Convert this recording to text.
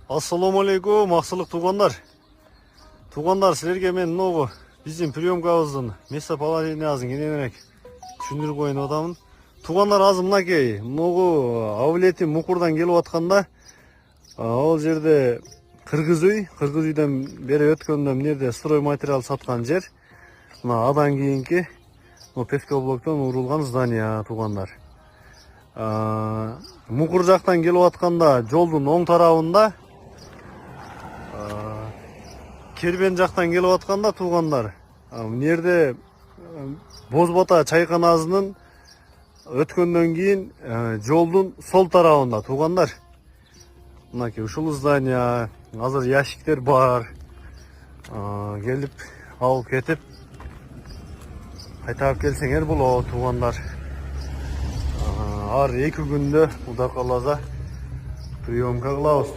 Ассаламу алейкум, ақсылық туғандар. Туғандар, сілерге мен ноғы біздің приемкабыздың местоположениязын кененірек түшіндіріп қойын отамын. Туғандар азы мынакей, ноғы әулеті Мұқырдан келіп атқанда, ол жерде қырғыз үйден бері өткенде мінерде строй материал сатқан жер. Мына адан кейінгі пескоблоктан урылған здания туғандар. Мұқыр жақтан келіп атқанда жолдың оң тарауында, Кербен жақтан келіп атқанда туғандар. Мінерде Бозбата чайханасының өткөндөн кейін жолдың сол тарауында туғандар. Мынаки ушул здания, азыр ящиктер бар. Келип алып кетип кайтап келсеңер болот туғандар. Ар 2 күндө Кудай кааласа приемка кылабыз.